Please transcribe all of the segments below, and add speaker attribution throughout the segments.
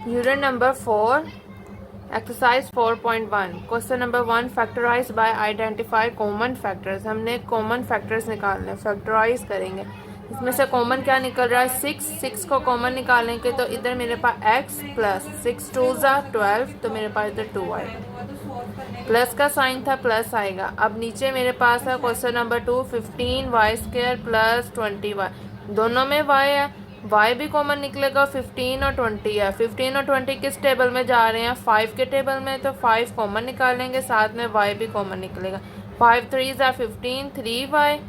Speaker 1: Unit number 4 exercise 4.1 question number 1 factorise by identify common factors. हमने common factors निकालने, factorise करेंगे। इसमें से कॉमन क्या निकल रहा है 6 को कॉमन निकालने के, तो इधर मेरे पास x प्लस 6 2 12, तो मेरे पास इधर 2 आएगा। प्लस का साइन था, प्लस आएगा। अब नीचे मेरे पास है question number 2 15 Y square plus 20 Y, दोनों में y है, y भी कॉमन निकलेगा। 15 और 20 है, 15 और 20 किस टेबल में जा रहे हैं 5 के टेबल में, तो 5 कॉमन निकालेंगे, साथ में y भी कॉमन निकलेगा। 5 3 15 3y,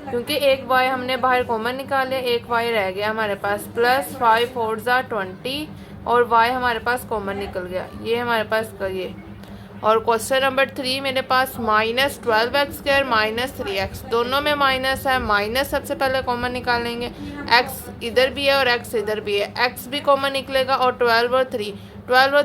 Speaker 1: क्योंकि एक y हमने बाहर कॉमन निकाले, एक y रह गया हमारे पास, प्लस 5 4 20 और y हमारे पास कॉमन निकल गया, ये हमारे पास ये। और क्वेश्चन नंबर 3 मेरे पास minus 12x square minus 3x, दोनों में माइनस है, माइनस सबसे पहले कॉमन निकालेंगे। x इधर भी है और x इधर भी है, x भी कॉमन निकलेगा। और 12 और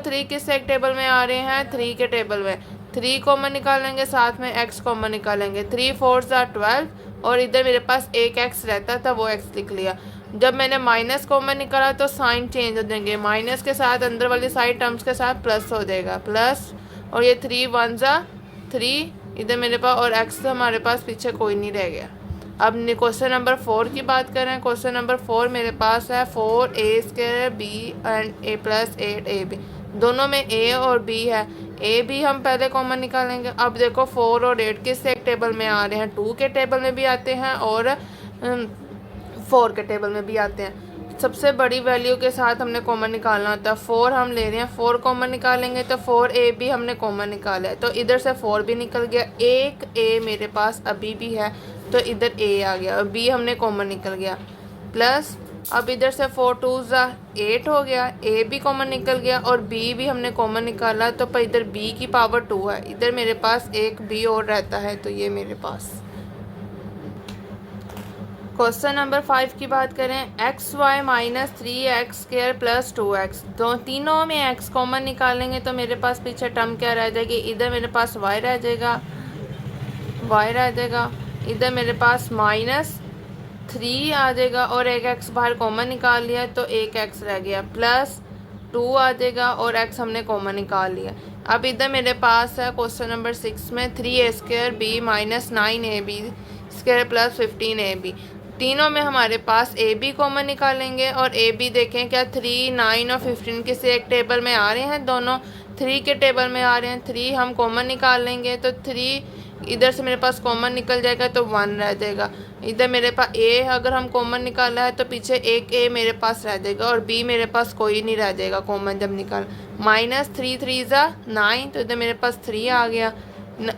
Speaker 1: 3 किस एक टेबल में आ रहे हैं 3 के टेबल में, 3 कॉमन निकालेंगे, साथ में x कॉमन निकालेंगे। 3 4 12 और इधर मेरे पास एक x रहता था, वो x लिख लिया। जब मैंने माइनस कॉमन निकाला तो साइन चेंज हो जाएंगे, माइनस के साथ अंदर वाली साइड टर्म्स के साथ प्लस हो जाएगा, प्लस। और ये 3 1 3 इधर मेरे पास, और x हमारे पास पीछे कोई नहीं रह गया। अब क्वेश्चन नंबर 4 की बात करें। क्वेश्चन नंबर 4 मेरे पास है 4a square b and a plus 8ab, दोनों में a और b है। a भी हम पहले कॉमन निकालेंगे। अब देखो 4 और 8 किस एक टेबल में आ रहे हैं, 2 के टेबल में भी आते हैं और 4 के टेबल में भी आते हैं। सबसे बड़ी वैल्यू के साथ हमने कॉमन निकालना होता है। 4 हम ले रहे हैं, 4 कॉमन निकालेंगे, तो 4a भी हमने कॉमन निकाला है, तो इधर से 4 भी निकल गया। एक a मेरे पास अभी भी है, तो इधर a आ गया, और b हमने कॉमन निकल गया, प्लस। अब इधर से 4 2 8 हो गया, a भी कॉमन निकल गया और b भी हमने कॉमन निकाला, तो पर इधर b की पावर 2 है, इधर मेरे पास एक b और रहता है, तो ये मेरे पास। क्वेश्चन नंबर 5 की बात करें। X Y minus 3x square plus 2x, तीनों में x कॉमन निकालेंगे, तो मेरे पास पीछे टर्म क्या रह जाएगी, इधर मेरे पास y रह जाएगा, इधर मेरे पास माइनस 3 आ जाएगा, और एक x बाहर कॉमन निकाल लिया, तो एक x रह गया, प्लस 2 आ जाएगा, और x हमने कॉमन निकाल लिया। अब इधर मेरे पास है क्वेश्चन नंबर 6 में 3a square b minus 9ab square plus 15ab, तीनों में हमारे पास ए बी कॉमन निकालेंगे। और ए बी देखें क्या 3 9 और 15 किसी एक टेबल में आ रहे हैं, दोनों 3 के टेबल में आ रहे हैं, 3 हम कॉमन निकाल लेंगे, तो 3 इधर से मेरे पास कॉमन निकल जाएगा, तो 1 रह जाएगा। इधर मेरे पास ए अगर हम कॉमन निकाला है, तो पीछे एक ए मेरे पास रह जाएगा, और बी मेरे पास कोई नहीं रह जाएगा कॉमन जब निकाल। माइनस 3 3 9, तो इधर मेरे पास 3 आ गया,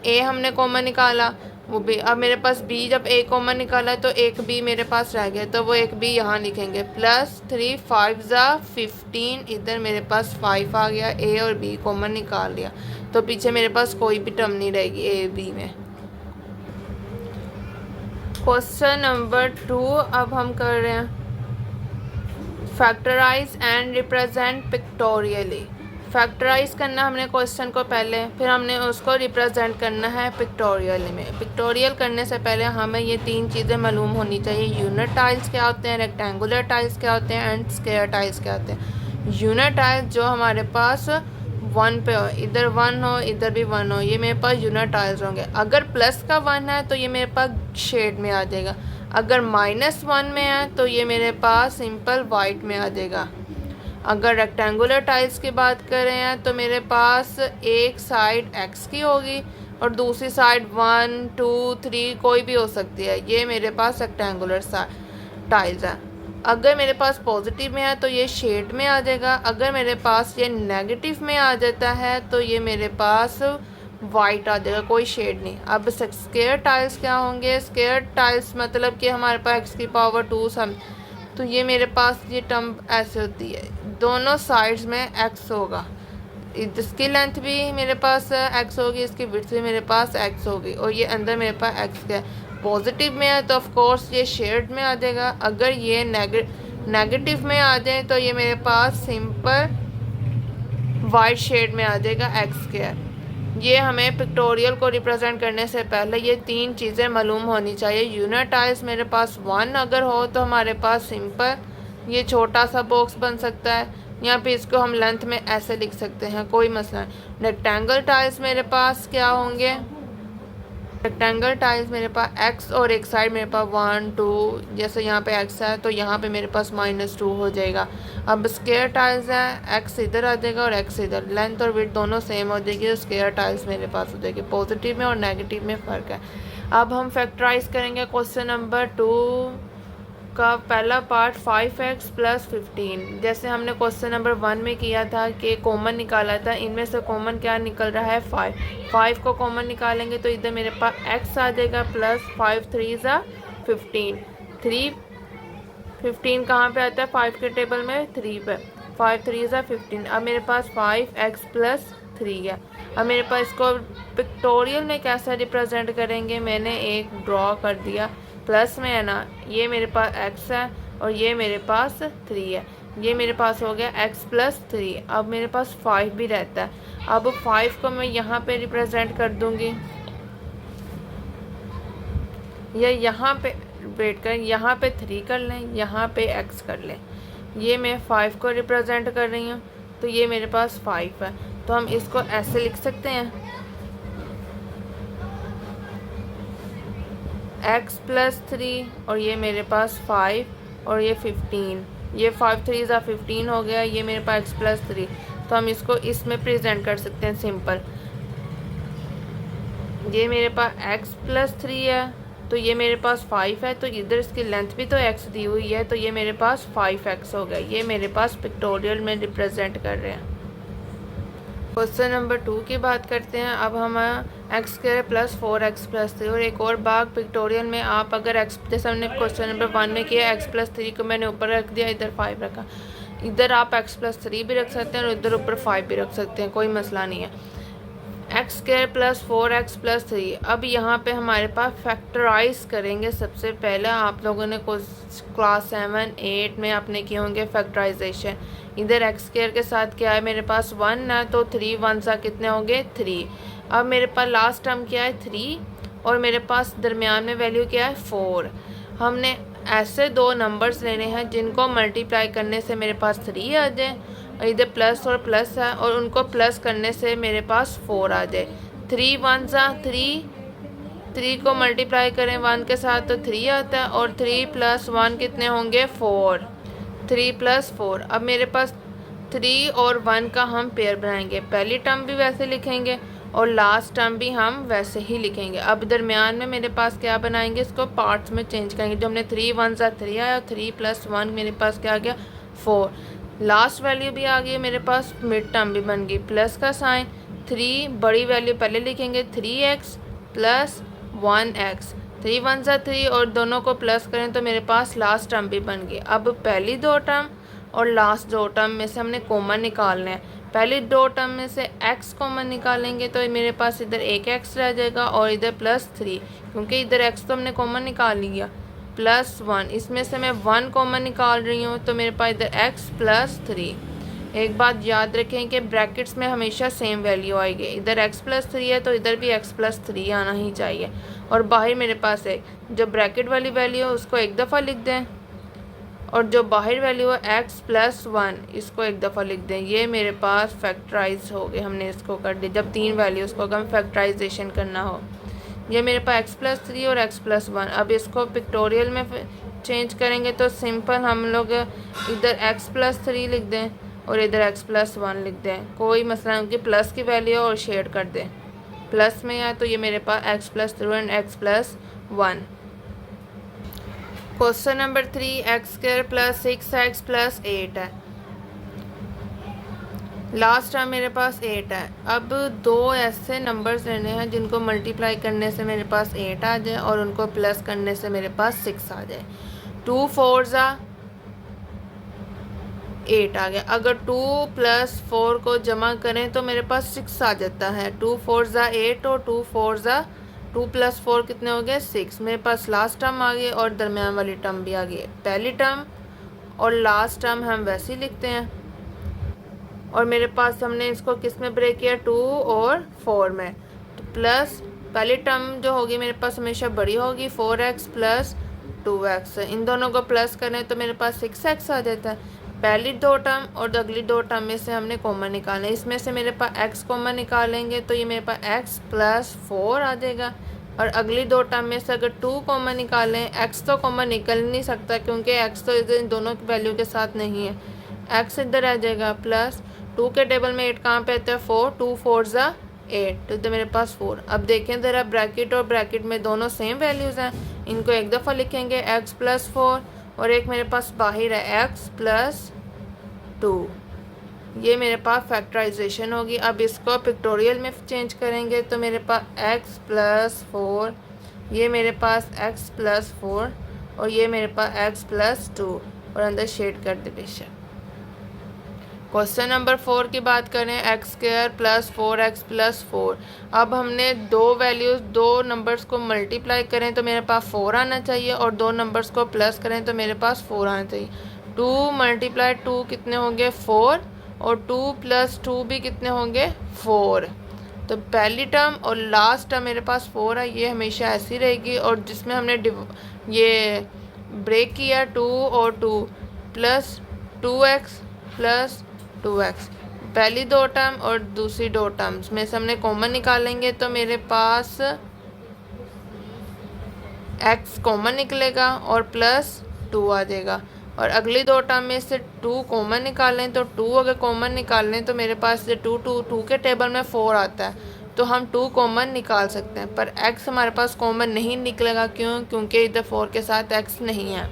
Speaker 1: ए हमने कॉमन निकाला, वो भी। अब मेरे पास b जब a कॉमन निकाला, तो एक b मेरे पास रह गया, तो वो एक b यहाँ लिखेंगे, प्लस 3 5 15, इधर मेरे पास 5 आ गया, a और b कॉमन निकाल लिया, तो पीछे मेरे पास कोई भी टर्म नहीं रहेगी a b में। क्वेश्चन नंबर 2 अब हम कर रहे हैं factorise and represent pictorially. Factorise करना हमने क्वेश्चन को पहले, फिर हमने उसको रिप्रेजेंट करना है पिक्टोरियल में। पिक्टोरियल करने से पहले हमें ये 3 चीज़ें मालूम होनी चाहिए, यूनिट टाइल्स क्या होते हैं, रेक्टेंगुलर टाइल्स क्या होते हैं, एंड स्क्वायर टाइल्स क्या होते हैं। यूनिट टाइल्स जो हमारे पास 1 पे हो, इधर 1 हो इधर भी 1 हो, ये मेरे पास यूनिट टाइल्स होंगे। अगर प्लस का 1 है तो ये मेरे पास शेड में आ जाएगा, अगर -1 में है तो ये मेरे पास सिंपल वाइट में आ जाएगा। अगर रेक्टेंगुलर टाइल्स की बात करें तो मेरे पास एक साइड x की होगी और दूसरी साइड 1 2 3 कोई भी हो सकती है, ये मेरे पास रेक्टेंगुलर टाइल्स है। अगर मेरे पास पॉजिटिव में है तो ये शेड में आ जाएगा, अगर मेरे पास ये नेगेटिव में आ जाता है तो ये मेरे पास वाइट आ जाएगा, कोई शेड नहीं। अब स्क्वायर टाइल्स क्या होंगे, स्क्वायर टाइल्स मतलब कि हमारे पास x की पावर 2 सम, तो ये मेरे पास ये टर्म ऐसे होती है, दोनों साइड्स में x होगा, इसकी लेंथ भी मेरे पास x होगी, इसकी विड्थ भी मेरे पास x होगी, और ये अंदर मेरे पास x का पॉजिटिव में है तो ऑफ कोर्स ये शेड में आ जाएगा। अगर ये नेगेटिव में आ जाए तो ये मेरे पास सिंपल वाइट शेड में आ जाएगा x के। ये हमें पिक्टोरियल को रिप्रेजेंट करने से पहले ये 3 चीज़ें मालूम होनी चाहिए। यूनिट टाइल्स मेरे पास 1 अगर हो तो हमारे पास सिंपल ये छोटा सा बॉक्स बन सकता है, यहाँ पे इसको हम लेंथ में ऐसे लिख सकते हैं, कोई मसला नहीं। रेक्टेंगल टाइल्स मेरे पास क्या होंगे, रेक्टेंगल टाइल्स मेरे पास x और एक साइड मेरे पास 1 2, जैसे यहाँ पे x है तो यहाँ पे मेरे पास -2 हो जाएगा। अब स्क्वायर टाइल्स है, x इधर आ जाएगा और x इधर, लेंथ और विड्थ दोनों सेम हो जाएगी, तो स्क्वायर टाइल्स मेरे पास हो जाएगी। पॉजिटिव में और नेगेटिव में फ़र्क है। अब हम फैक्टराइज करेंगे क्वेश्चन नंबर 2 का पहला पार्ट 5x + 15। जैसे हमने क्वेश्चन नंबर 1 में किया था कि कॉमन निकाला था, इनमें से कॉमन क्या निकल रहा है 5 को कॉमन निकालेंगे तो इधर मेरे पास x आ जाएगा प्लस 5 3 = 15। 15 कहाँ पे आता है 5 के टेबल में 3 पे, 5 3 = 15। अब मेरे पास 5x + 3 है। अब मेरे पास इसको पिक्टोरियल में कैसे रिप्रेजेंट करेंगे, मैंने एक ड्रॉ कर दिया, प्लस में है ना, ये मेरे पास x है और ये मेरे पास 3 है, ये मेरे पास हो गया x + 3। अब मेरे पास 5 भी रहता है। अब 5 को मैं यहाँ पे रिप्रेजेंट कर दूँगी, या यहाँ पे वेट करें, यहाँ पे 3 कर लें, यहाँ पे x कर लें। ये मैं 5 को रिप्रेजेंट कर रही हूँ तो ये मेरे पास 5 है, तो हम इसको ऐसे लिख सकते हैं x + 3 और ये मेरे पास 5 और ये 15, ये 5 3 = 15 हो गया, ये मेरे पास x + 3। तो हम इसको इसमें प्रेजेंट कर सकते हैं सिंपल। ये मेरे पास x + 3 है तो ये मेरे पास 5 है, तो इधर इसकी लेंथ भी तो x दी हुई है, तो ये मेरे पास 5x हो गया। ये मेरे पास पिक्टोरियल में रिप्रेजेंट कर रहे हैं। क्वेश्चन नंबर 2 की बात करते हैं। अब हम x² + 4x + 3 और एक और बाग पिक्टोरियल में आप अगर x, जैसे हमने क्वेश्चन नंबर 1 में किया, x + 3 को मैंने ऊपर रख दिया, इधर 5 रखा, इधर आप x + 3 भी रख सकते हैं और इधर ऊपर 5 भी रख सकते हैं, कोई मसला नहीं है। x² + 4x + 3। अब यहाँ पे हमारे पास फैक्टराइज करेंगे। सबसे पहले आप लोगों ने क्लास 7 8 में आपने किए होंगे फैक्टराइजेशन। इधर x² के साथ क्या है, मेरे पास 1 है तो 3 1 सा कितने होंगे 3। अब मेरे पास लास्ट टर्म क्या है 3 और मेरे पास दरमियान में वैल्यू क्या है 4। हमने ऐसे दो नंबर्स लेने हैं जिनको मल्टीप्लाई करने से मेरे पास 3 आ जाए, इधर प्लस और प्लस है और उनको प्लस करने से मेरे पास 4 आ जाए। 3 1 = 3, 3 को मल्टीप्लाई करें 1 के साथ तो 3 आता है और 3 + 1 कितने होंगे 4, 3 + 4। अब मेरे पास 3 और 1 का हम पेयर बनाएंगे, पहली टर्म भी वैसे लिखेंगे और लास्ट टर्म भी हम वैसे ही लिखेंगे। अब दरमियान में मेरे पास क्या बनाएंगे, इसको पार्ट्स में चेंज करेंगे। जो हमने 3 1 = 3 आया और 3 + 1 मेरे पास क्या आ गया 4। लास्ट वैल्यू भी आ गई मेरे पास, मिड टर्म भी बन गई, प्लस का साइन। 3 बड़ी वैल्यू पहले लिखेंगे 3x + 1x, 3 1 = 3 और दोनों को प्लस करें तो मेरे पास लास्ट टर्म भी बन गई। अब पहली दो टर्म और लास्ट दो टर्म में से हमने कॉमन निकालना है। पहली दो टर्म में से x कॉमन निकालेंगे तो मेरे पास इधर एक x रह जाएगा और इधर +3, क्योंकि इधर x तो हमने कॉमन निकाल लिया, +1। इसमें से मैं 1 कॉमन निकाल रही हूँ तो मेरे पास इधर x + 3। एक बात याद रखें कि ब्रैकेट्स में हमेशा सेम वैल्यू आएगी, इधर x + 3 है तो इधर भी x + 3 आना ही चाहिए। और बाहर मेरे पास है जो ब्रैकेट वाली वैल्यू है उसको एक दफ़ा लिख दें और जो बाहर वैल्यू है x + 1 इसको एक दफ़ा लिख दें। ये मेरे पास फैक्टराइज हो गए, हमने इसको कर दिया जब 3 वैल्यूज़ को हम फैक्टराइजेशन करना हो। ये मेरे पास x + 3 और x + 1। अब इसको पिक्टोरियल में चेंज करेंगे तो सिंपल हम लोग इधर x + 3 लिख दें और इधर x + 1 लिख दें, कोई मसला नहीं कि प्लस की वैल्यू और शेड कर दें, प्लस में है तो ये मेरे पास x + 3 और x + 1। Question number 3 x² + 6x + 8 है। लास्ट टाइम मेरे पास 8 है। अब दो ऐसे नंबर्स लेने हैं जिनको मल्टीप्लाई करने से मेरे पास 8 आ जाए और उनको प्लस करने से मेरे पास 6 आ जाए। 2 4 = 8 आ गया। अगर 2 + 4 को जमा करें तो मेरे पास 6 आ जाता है। 2 4 = 8 और 2 + 4 कितने हो गए 6। मेरे पास लास्ट टर्म आ गई और दरमियान वाली टर्म भी आ गई। पहली टर्म और लास्ट टर्म हम वैसे ही लिखते हैं और मेरे पास हमने इसको किस में ब्रेक किया 2 और 4 में। तो प्लस पहली टर्म जो होगी मेरे पास हमेशा बड़ी होगी 4x + 2x, इन दोनों को प्लस करें तो मेरे पास 6x आ जाता है। पहली दो टर्म और अगली दो टर्म में से हमने कॉमन निकालना है। इसमें से मेरे पास x कॉमन निकालेंगे तो ये मेरे पास x प्लस 4 आ जाएगा। और अगली दो टर्म में से अगर 2 कॉमन निकालें, x तो कॉमन निकल नहीं सकता क्योंकि x तो इधर इन दोनों की वैल्यू के साथ नहीं है, x इधर आ जाएगा प्लस 2 के टेबल में 8 कहाँ पे आता है 4, 2 4 ज़ा 8, तो इधर मेरे पास 4। अब देखें ज़रा ब्रैकेट और ब्रैकेट में दोनों सेम वैल्यूज़ हैं, इनको एक दफ़ा लिखेंगे x प्लस 4 और एक मेरे पास बाहर है x प्लस 2। ये मेरे पास फैक्टराइजेशन होगी। अब इसको पिक्टोरियल में चेंज करेंगे तो मेरे पास x प्लस 4, ये मेरे पास x प्लस 4 और ये मेरे पास x प्लस 2 और अंदर शेड कर दे बेशक। क्वेश्चन नंबर 4 की बात करें, x square plus 4x plus 4। अब हमने दो वैल्यूज़, दो नंबर्स को मल्टीप्लाई करें तो मेरे पास 4 आना चाहिए और दो नंबर्स को प्लस करें तो मेरे पास 4 आना चाहिए। 2 मल्टीप्लाई 2 कितने होंगे 4 और 2 प्लस 2 भी कितने होंगे 4। तो पहली टर्म और लास्ट टर्म मेरे पास 4 है, ये हमेशा ऐसी रहेगी। और जिसमें हमने ये ब्रेक किया 2 और 2 प्लस 2x प्लस 2x, पहली दो टर्म और दूसरी दो टर्म्स में से हमने कॉमन निकालेंगे तो मेरे पास x कॉमन निकलेगा और प्लस 2 आ जाएगा। और अगली दो टर्म में से 2 कॉमन निकालें तो 2 अगर कॉमन निकालें तो मेरे पास ये 2 के टेबल में 4 आता है तो हम 2 कॉमन निकाल सकते हैं, पर x हमारे पास कॉमन नहीं निकलेगा। क्यों? क्योंकि इधर 4 के साथ x नहीं है।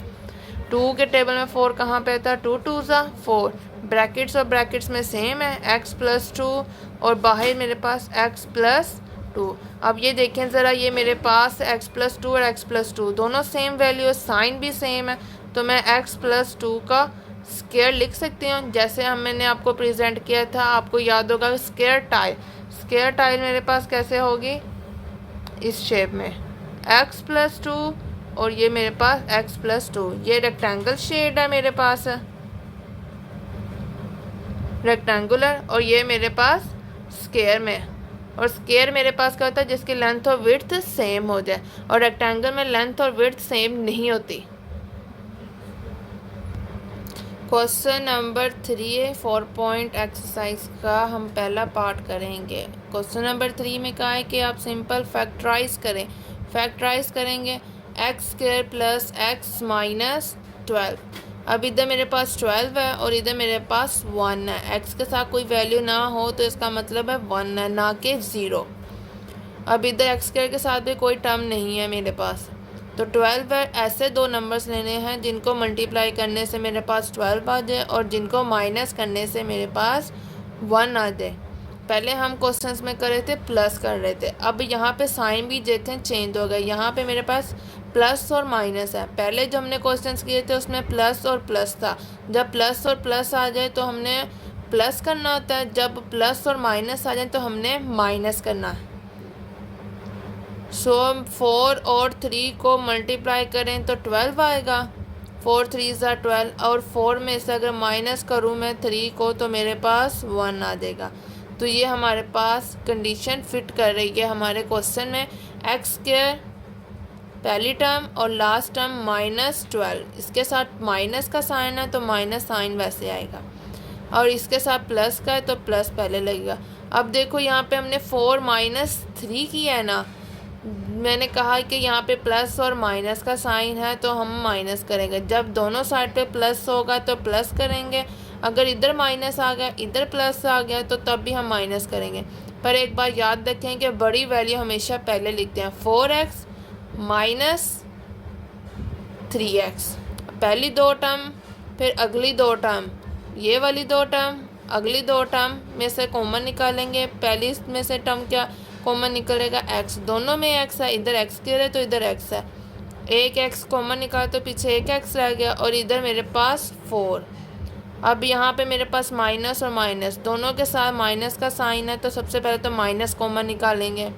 Speaker 1: 2 के टेबल में 4 कहाँ पे आता है 2 2 ज़ा 4, ब्रैकेट्स और ब्रैकेट्स में सेम है x प्लस 2 और बाहर मेरे पास x प्लस 2। अब ये देखें ज़रा, ये मेरे पास x प्लस 2 और x प्लस 2 दोनों सेम वैल्यू है, साइन भी सेम है, तो मैं x प्लस 2 का स्क्वायर लिख सकती हूँ। जैसे मैंने आपको प्रेजेंट किया था, आपको याद होगा स्क्वायर टाइल। स्क्वायर टाइल मेरे पास कैसे होगी, इस शेप में x प्लस 2 और ये मेरे पास x प्लस 2। ये रेक्टेंगल शेड है मेरे पास, रेक्टेंगुलर, और ये मेरे पास स्क्वायर में। और स्क्वायर मेरे पास क्या होता है, जिसकी लेंथ और विड्थ सेम हो जाए, और रेक्टेंगल में लेंथ और विड्थ सेम नहीं होती। क्वेश्चन नंबर 3 4 पॉइंट एक्सरसाइज का हम पहला पार्ट करेंगे। क्वेश्चन नंबर 3 में कहा है कि आप सिंपल फैक्टराइज करें। फैक्टराइज करेंगे x square plus x minus 12। अब इधर मेरे पास 12 है और इधर मेरे पास 1 है। एक्स के साथ कोई वैल्यू ना हो तो इसका मतलब है 1 है, ना कि 0। अब इधर एक्स स्क्वायर के साथ भी कोई टर्म नहीं है मेरे पास, तो 12 है। ऐसे दो नंबर्स लेने हैं जिनको मल्टीप्लाई करने से मेरे पास 12 आ जाए और जिनको माइनस करने से मेरे पास 1 आ जाए। पहले हम क्वेश्चंस में कर रहे थे प्लस कर रहे थे, अब यहाँ पे साइन भी देते चेंज हो गए। यहाँ पे मेरे पास प्लस और माइनस है। पहले जो हमने क्वेश्चंस किए थे उसमें प्लस और प्लस था। जब प्लस और प्लस आ जाए तो हमने प्लस करना होता है, जब प्लस और माइनस आ जाए तो हमने माइनस करना है। सो 4 और 3 को मल्टीप्लाई करें तो 12 आएगा। 4 3 ज़ा 12, और 4 में से अगर माइनस करूँ मैं 3 को तो मेरे पास 1 आ जाएगा। तो ये हमारे पास कंडीशन फिट कर रही है हमारे क्वेश्चन में। एक्स स्क्वायर पहली टर्म और लास्ट टर्म माइनस 12, इसके साथ माइनस का साइन है तो माइनस साइन वैसे आएगा, और इसके साथ प्लस का है तो प्लस पहले लगेगा। अब देखो यहाँ पे हमने 4 माइनस 3 किया है ना, मैंने कहा कि यहाँ पे प्लस और माइनस का साइन है तो हम माइनस करेंगे। जब दोनों साइड पे प्लस होगा तो प्लस करेंगे, अगर इधर माइनस आ गया इधर प्लस आ गया तो तब भी हम माइनस करेंगे। पर एक बार याद रखें कि बड़ी वैल्यू हमेशा पहले लिखते हैं। 4x माइनस 3x, पहली दो टर्म फिर अगली दो टर्म, ये वाली दो टर्म अगली दो टर्म में से कॉमन निकालेंगे। पहली में से टर्म क्या कॉमन निकलेगा x, दोनों में x है, इधर x स्क्वायर है तो इधर x है। एक x कॉमन निकाले तो पीछे एक x रह गया और इधर मेरे पास 4। अब यहाँ पे मेरे पास माइनस और माइनस दोनों के साथ माइनस का साइन है तो सबसे पहले तो माइनस कॉमन निकालेंगे।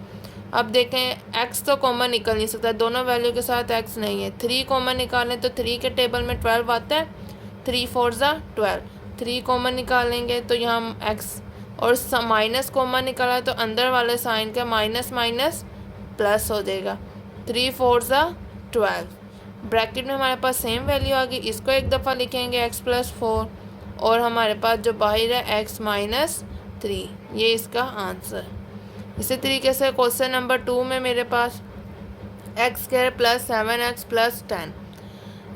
Speaker 1: अब देखें x तो कॉमन निकल नहीं सकता, दोनों वैल्यू के साथ x नहीं है। 3 कॉमन निकालें तो 3 के टेबल में 12 आता है, 3 4 ज़ा 12। 3 कॉमन निकालेंगे तो यहाँ x और माइनस कॉमन निकाला तो अंदर वाले साइन का माइनस माइनस प्लस हो जाएगा। 3 4 ज़ा 12, ब्रैकेट में हमारे पास सेम वैल्यू आ गई। इसको एक दफ़ा लिखेंगे x प्लस 4 और हमारे पास जो बाहर है x माइनस 3, ये इसका आंसर। इसी तरीके से क्वेश्चन नंबर 2 में मेरे पास x square plus 7x plus 10,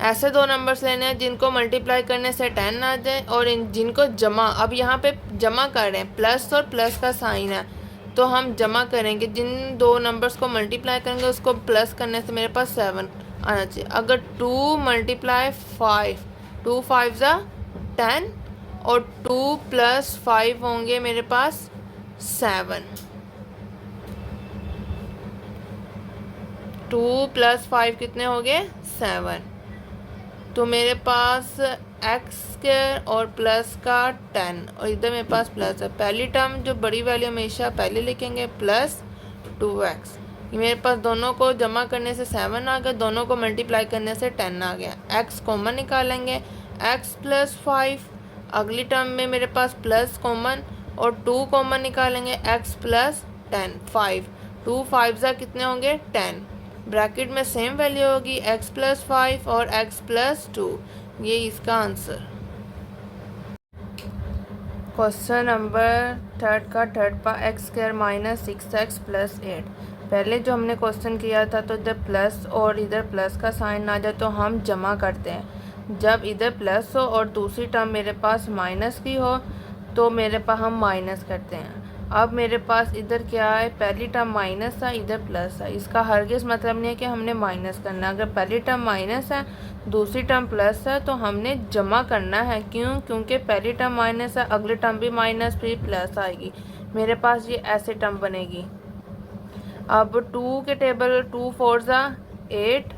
Speaker 1: ऐसे दो नंबर्स लेने हैं जिनको मल्टीप्लाई करने से 10 आ जाए और जिनको जमा, अब यहाँ पे जमा कर रहे हैं, प्लस और प्लस का साइन है तो हम जमा करेंगे, जिन दो नंबर्स को मल्टीप्लाई करेंगे उसको प्लस करने से मेरे पास 7 आना चाहिए। अगर 2 मल्टीप्लाई 5, 2 5 ज़ा 10 और 2 प्लस 5 होंगे मेरे पास 7, 2 प्लस 5 कितने हो गए 7। तो मेरे पास एक्स स्क्वायर और प्लस का 10 और इधर मेरे पास प्लस है। पहली टर्म जो बड़ी वैल्यू हमेशा पहले लिखेंगे प्लस 2x, ये मेरे पास दोनों को जमा करने से 7 आ गया, दोनों को मल्टीप्लाई करने से 10 आ गया। x कॉमन निकालेंगे, x प्लस 5, अगली टर्म में मेरे पास प्लस कॉमन और 2 कॉमन निकालेंगे, x प्लस 10 5, 2 5 ज़ा कितने होंगे 10, ब्रैकेट में सेम वैल्यू होगी x प्लस 5 और x प्लस 2, ये इसका आंसर। क्वेश्चन नंबर 3 का थर्ड पा x square minus 6x plus 8। पहले जो हमने क्वेश्चन किया था तो इधर प्लस और इधर प्लस का साइन आ जाए तो हम जमा करते हैं, जब इधर प्लस हो और दूसरी टर्म मेरे पास माइनस की हो तो मेरे पास हम माइनस करते हैं। अब मेरे पास इधर क्या है, पहली टर्म माइनस है, इधर प्लस है, इसका हरगिज़ मतलब नहीं है कि हमने माइनस करना है। अगर पहली टर्म माइनस है दूसरी टर्म प्लस है तो हमने जमा करना है, क्यों, क्योंकि पहली टर्म माइनस है, अगली टर्म भी माइनस फिर प्लस आएगी, मेरे पास ये ऐसे टर्म बनेगी। अब 2 के टेबल 2 4 ज़ा 8,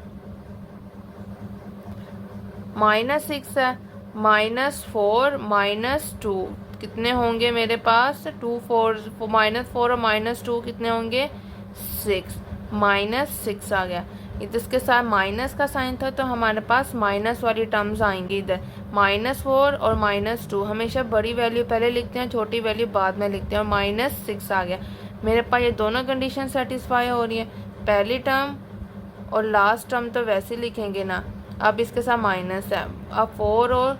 Speaker 1: माइनस 6 है, माइनस 4 माइनस 2 कितने होंगे मेरे पास 2 4 माइनस 4 और माइनस 2 कितने होंगे 6, माइनस 6 आ गया। इसके साथ माइनस का साइन था तो हमारे पास माइनस वाली टर्म्स आएंगी, इधर माइनस 4 और माइनस 2, हमेशा बड़ी वैल्यू पहले लिखते हैं छोटी वैल्यू बाद में लिखते हैं, और माइनस 6 आ गया। मेरे पास ये दोनों कंडीशन सेटिस्फाई हो रही है, पहली टर्म और लास्ट टर्म तो वैसे लिखेंगे ना। अब इसके साथ माइनस है, अब 4 और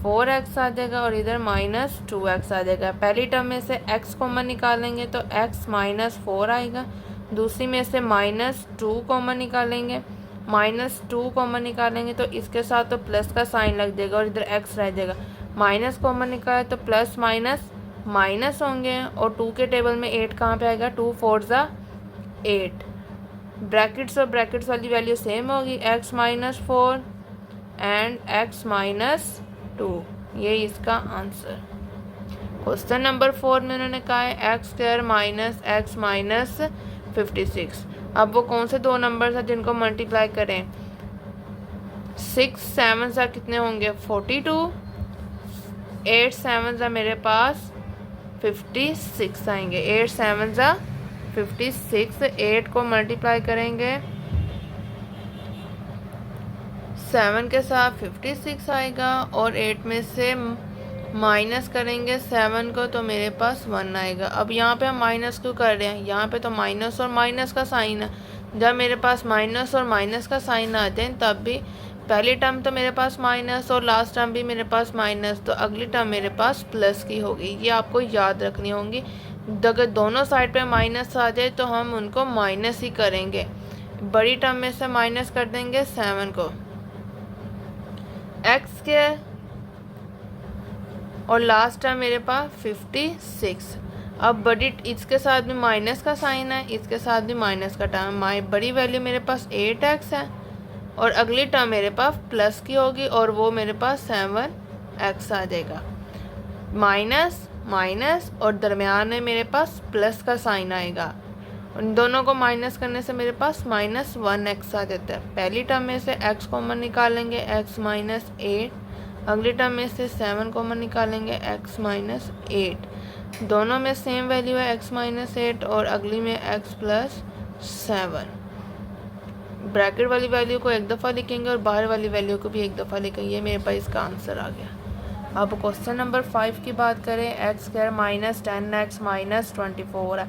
Speaker 1: 4x आ जाएगा और इधर माइनस 2x आ जाएगा। पहली टर्म में से x कॉमन निकालेंगे तो x माइनस 4 आएगा, दूसरी में से माइनस 2 कॉमन निकालेंगे, माइनस 2 कॉमन निकालेंगे तो इसके साथ तो प्लस का साइन लग जाएगा और इधर x रह जाएगा। माइनस कॉमन निकाले तो प्लस माइनस माइनस होंगे और 2 के टेबल में 8 कहाँ पे आएगा, 2 4 ज़ा 8, ब्रैकेट्स और ब्रैकेट्स वाली वैल्यू सेम होगी, x minus 4 and x minus 2, ये इसका आंसर। क्वेश्चन नंबर 4 में उन्होंने कहा है x square minus x minus 56। अब वो कौन से दो नंबर हैं जिनको मल्टीप्लाई करें, 6 7 सा कितने होंगे 42, 8 7 सा मेरे पास 56 आएंगे, 8 7 सा 56, 8 को मल्टीप्लाई करेंगे 7 के साथ 56 आएगा और 8 में से माइनस करेंगे 7 को तो मेरे पास 1 आएगा। अब यहाँ पे हम माइनस क्यों कर रहे हैं, यहाँ पे तो माइनस और माइनस का साइन है, जब मेरे पास माइनस और माइनस का साइन आते हैं तब भी पहली टर्म तो मेरे पास माइनस और लास्ट टर्म भी मेरे पास माइनस, तो अगली टर्म मेरे पास प्लस की होगी, ये आपको याद रखनी होगी। अगर दोनों साइड पे माइनस आ जाए तो हम उनको माइनस ही करेंगे, बड़ी टर्म में से माइनस कर देंगे 7 को, एक्स के और लास्ट टर्म मेरे पास 56। अब बड़ी इसके साथ भी माइनस का साइन है, इसके साथ भी माइनस का टर्म, बड़ी वैल्यू मेरे पास 8x है और अगली टर्म मेरे पास प्लस की होगी और वो मेरे पास 7x आ जाएगा। माइनस माइनस और दरमियान में मेरे पास प्लस का साइन आएगा, उन दोनों को माइनस करने से मेरे पास माइनस 1x आ जाता है। पहली टर्म में से x कॉमन निकालेंगे x माइनस 8, अगली टर्म में से 7 कॉमन निकालेंगे x माइनस 8, दोनों में सेम वैल्यू है x माइनस 8 और अगली में x प्लस 7। ब्रैकेट वाली वैल्यू को एक दफ़ा लिखेंगे और बाहर वाली वैल्यू को भी एक दफ़ा लिखेंगे, मेरे पास इसका आंसर आ गया। अब क्वेश्चन नंबर 5 की बात करें, x square minus 10x minus 24 है,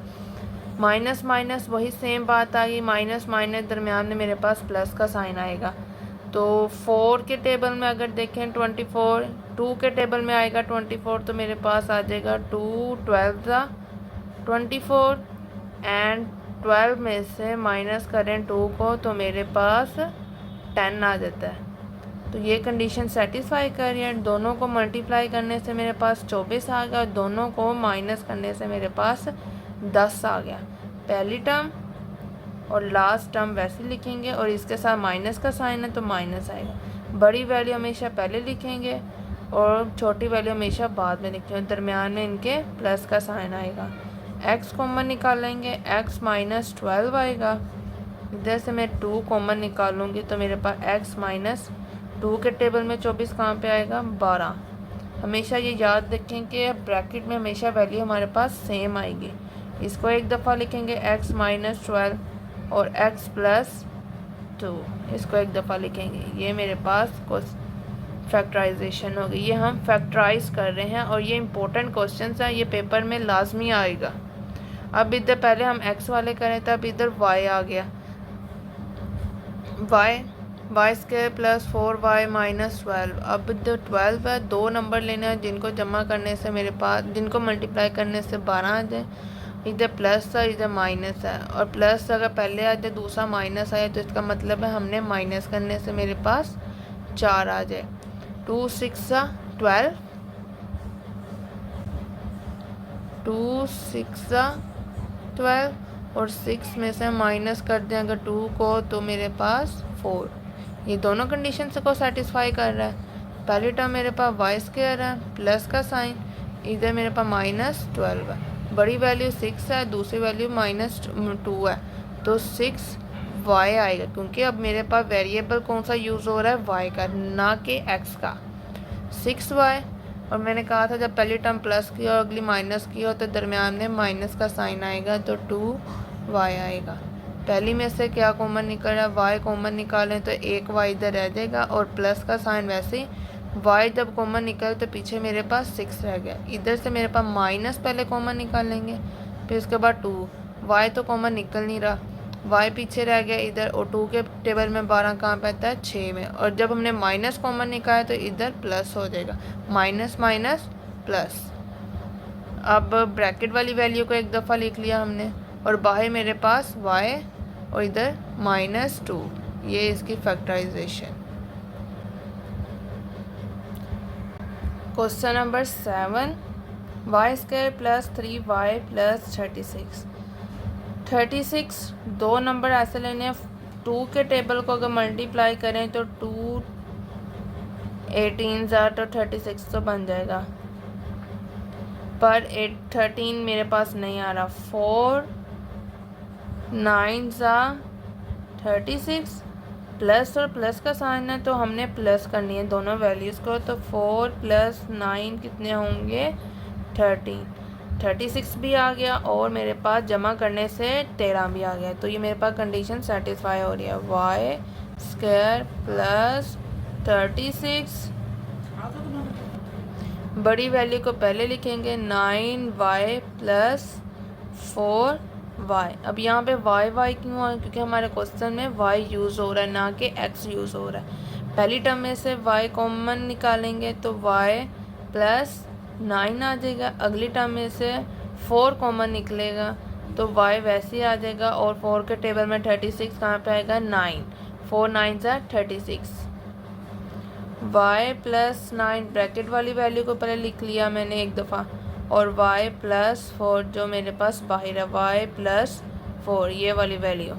Speaker 1: माइनस माइनस वही सेम बात आ गई, माइनस माइनस दरमियान में मेरे पास प्लस का साइन आएगा। तो 4 के टेबल में अगर देखें 24, 2 के टेबल में आएगा 24, तो मेरे पास आ जाएगा 2 12 24 एंड 12 में से माइनस करें 2 को तो मेरे पास 10 आ जाता है। तो ये कंडीशन सेटिस्फाई कर रही है। दोनों को मल्टीप्लाई करने से मेरे पास 24 आ गया और दोनों को माइनस करने से मेरे पास 10 आ गया। पहली टर्म और लास्ट टर्म वैसे लिखेंगे और इसके साथ माइनस का साइन है तो माइनस आएगा। बड़ी वैल्यू हमेशा पहले लिखेंगे और छोटी वैल्यू हमेशा बाद में लिखेंगे। दरमियान में इनके प्लस का साइन आएगा। x कॉमन निकालेंगे, x माइनस 12 आएगा। इधर से मैं 2 कॉमन निकालूंगी तो मेरे पास x माइनस 2 के टेबल में 24 कहाँ पे आएगा 12। हमेशा ये याद रखें कि ब्रैकेट में हमेशा वैल्यू हमारे पास सेम आएगी। इसको एक दफ़ा लिखेंगे x माइनस 12 और x प्लस 2, इसको एक दफ़ा लिखेंगे। ये मेरे पास फैक्टराइजेशन होगी। ये हम फैक्टराइज कर रहे हैं और ये इंपॉर्टेंट क्वेश्चन है, ये पेपर में लाजमी आएगा। अब इधर पहले हम x वाले करें तब इधर y आ गया। Y square plus 4y minus 12। अब इधर 12 है, 2 नंबर लेने हैं जिनको जमा करने से मेरे पास, जिनको मल्टीप्लाई करने से 12 आ जाए। इधर प्लस है, इधर माइनस है, और प्लस अगर पहले आ जाए दूसरा माइनस आए तो इसका मतलब है हमने माइनस करने से मेरे पास 4 आ जाए। 2 6 12, 2 6 12 और 6 में से माइनस कर दें अगर 2 को तो मेरे पास 4। ये दोनों कंडीशन को सेटिस्फाई कर रहा है। पहली टर्म मेरे पास वाई स्क्वायर है प्लस का साइन, इधर मेरे पास माइनस 12 है। बड़ी वैल्यू 6 है, दूसरी वैल्यू माइनस 2 है, तो 6 वाई आएगा क्योंकि अब मेरे पास वेरिएबल कौन सा यूज़ हो रहा है वाई का, ना कि एक्स का। 6 वाई, और मैंने कहा था जब पहली टर्म प्लस की और अगली माइनस की हो तो दरमियान में माइनस का साइन आएगा, तो 2 वाई आएगा। पहली में से क्या कॉमन निकल रहा है, वाई कॉमन निकालें तो एक वाई इधर रह जाएगा और प्लस का साइन वैसे ही। वाई जब कॉमन निकले तो पीछे मेरे पास 6 रह गया। इधर से मेरे पास माइनस पहले कॉमन निकालेंगे, फिर उसके बाद 2। वाई तो कॉमन निकल नहीं रहा, वाई पीछे रह गया इधर, और 2 के टेबल में 12 कहाँ पे आता है 6 में, और जब हमने माइनस कॉमन निकाला तो इधर प्लस हो जाएगा। Minus minus plus. अब ब्रैकेट वाली वैल्यू को एक दफ़ा लिख लिया हमने, और बाहर मेरे पास y और इधर -2। ये इसकी factorisation. Question number 7, Y square plus 3y plus 36। 36 दो नंबर ऐसे लेने हैं, 2 के टेबल को अगर मल्टीप्लाई करें तो 2 18 तो 36 तो बन जाएगा, पर 13 मेरे पास नहीं आ रहा। 4 9 36 प्लस, और प्लस का साइन है तो हमने प्लस करनी है दोनों वैल्यूज़ को, तो 4 प्लस 9 कितने होंगे 13। 36 भी आ गया और मेरे पास जमा करने से 13 भी आ गया, तो ये मेरे पास कंडीशन सेटिस्फाई हो रही है। वाई स्क्वायर प्लस 36, बड़ी वैल्यू को पहले लिखेंगे 9y प्लस 4y। अब यहाँ पे y क्यों है, क्योंकि हमारे क्वेश्चन में y यूज़ हो रहा है ना कि x यूज़ हो रहा है। पहली टर्म में से y कॉमन निकालेंगे तो y प्लस 9 आ जाएगा, अगली टर्म में से 4 कॉमन निकलेगा तो y वैसे ही आ जाएगा, और 4 के टेबल में 36 कहाँ पे आएगा 9, 4 9 36। y प्लस 9 ब्रैकेट वाली वैल्यू को पहले लिख लिया मैंने एक दफ़ा, और y प्लस 4 जो मेरे पास बाहर है, y प्लस 4 ये वाली वैल्यू,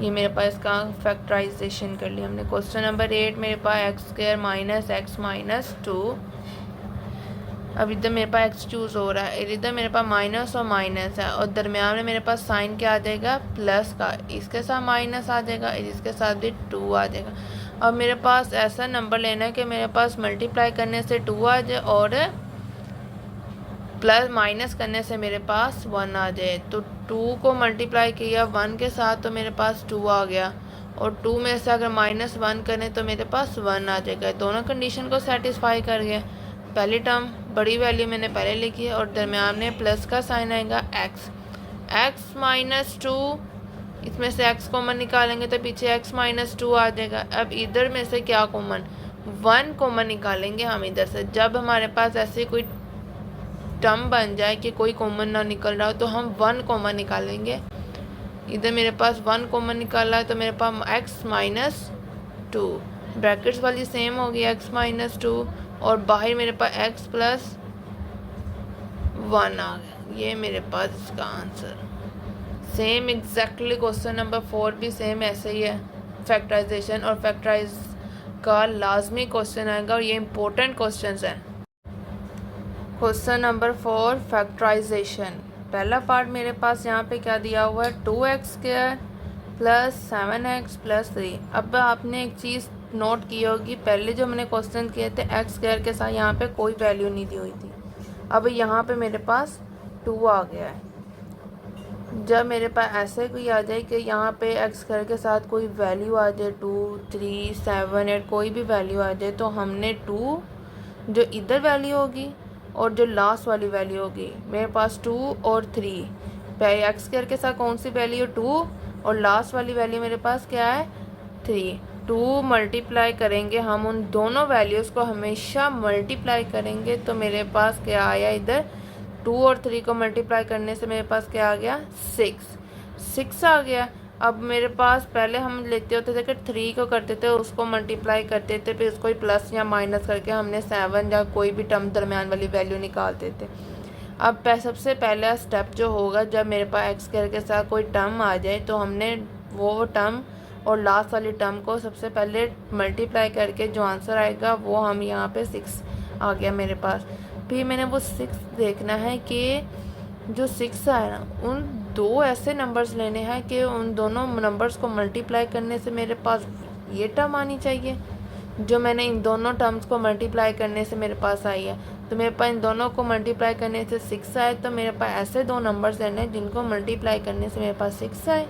Speaker 1: ये मेरे पास इसका फैक्टराइजेशन कर लिया हमने। क्वेश्चन नंबर 8 मेरे पास x square minus x minus 2। अब इधर मेरे पास एक्स चूज़ हो रहा है, इधर मेरे पास माइनस और माइनस है, और दरमियान में मेरे पास साइन क्या आ जाएगा प्लस का, इसके साथ माइनस आ जाएगा, इसके साथ भी 2 आ जाएगा। अब मेरे पास ऐसा नंबर लेना है कि मेरे पास मल्टीप्लाई करने से 2 आ जाए और प्लस माइनस करने से मेरे पास 1 आ जाए। तो 2 को मल्टीप्लाई किया 1 के साथ तो मेरे पास 2 आ गया, और 2 में से अगर -1 करें तो मेरे पास 1 आ जाएगा। दोनों कंडीशन को सेटिस्फाई कर गया। पहली टर्म बड़ी वैल्यू मैंने पहले लिखी है, और दरमियान में प्लस का साइन आएगा x माइनस 2, इसमें से x कॉमन निकालेंगे तो पीछे x माइनस 2 आ जाएगा। अब इधर में से क्या कॉमन, 1 कॉमन निकालेंगे हम इधर से। जब हमारे पास ऐसी कोई टर्म बन जाए कि कोई कॉमन ना निकल रहा हो तो हम 1 कॉमन निकालेंगे। इधर मेरे पास 1 कॉमन निकाला है तो मेरे पास x माइनस 2, ब्रैकेट्स वाली सेम होगी x माइनस 2, और बाहर मेरे पास x प्लस 1 आ गया। ये मेरे पास इसका answer same exactly. Question number 4 भी सेम ऐसे ही है, फैक्टराइजेशन और फैक्टराइज का लाजमी क्वेश्चन आएगा और ये इंपॉर्टेंट क्वेश्चन है। Question number 4 factorisation. पहला पार्ट मेरे पास यहाँ पे क्या दिया हुआ है, 2x² प्लस 7x प्लस 3। अब आपने एक चीज़ नोट की होगी, पहले जो मैंने क्वेश्चन किए थे x² के साथ यहाँ पे कोई वैल्यू नहीं दी हुई थी। अब यहाँ पे मेरे पास 2 आ गया है। जब मेरे पास ऐसे कोई आ जाए कि यहाँ पे x² के साथ कोई वैल्यू आ जाए 2, 3, 7, 8 कोई भी वैल्यू आ जाए, तो हमने 2 जो इधर वैल्यू होगी और जो लास्ट वाली वैल्यू होगी, मेरे पास 2 और 3, पहले x² के साथ कौन सी वैल्यू 2 और लास्ट वाली वैल्यू मेरे पास क्या है 3। 2 मल्टीप्लाई करेंगे हम, उन दोनों वैल्यूज़ को हमेशा मल्टीप्लाई करेंगे, तो मेरे पास क्या आया इधर 2 और 3 को मल्टीप्लाई करने से मेरे पास क्या आ गया 6 आ गया। अब मेरे पास पहले हम लेते होते थे कि 3 को करते थे, उसको मल्टीप्लाई करते थे, फिर उसको प्लस या माइनस करके हमने 7 या कोई भी टर्म दरमियान वाली वैल्यू निकालते थे। अब सबसे पहला स्टेप जो होगा, जब मेरे पास x² के साथ कोई टर्म आ जाए तो हमने वो टर्म और लास्ट वाली टर्म को सबसे पहले मल्टीप्लाई करके जो आंसर आएगा वो हम यहाँ पे 6 आ गया मेरे पास। फिर मैंने वो 6 देखना है कि जो 6 आया ना, उन दो ऐसे नंबर्स लेने हैं कि उन दोनों नंबर्स को मल्टीप्लाई करने से मेरे पास ये टर्म आनी चाहिए जो मैंने इन दोनों टर्म्स को मल्टीप्लाई करने से मेरे पास आई है। तो मेरे पास इन दोनों को मल्टीप्लाई करने से 6 आए, तो मेरे पास ऐसे दो नंबर्स लेने हैं जिनको मल्टीप्लाई करने से मेरे पास 6 आए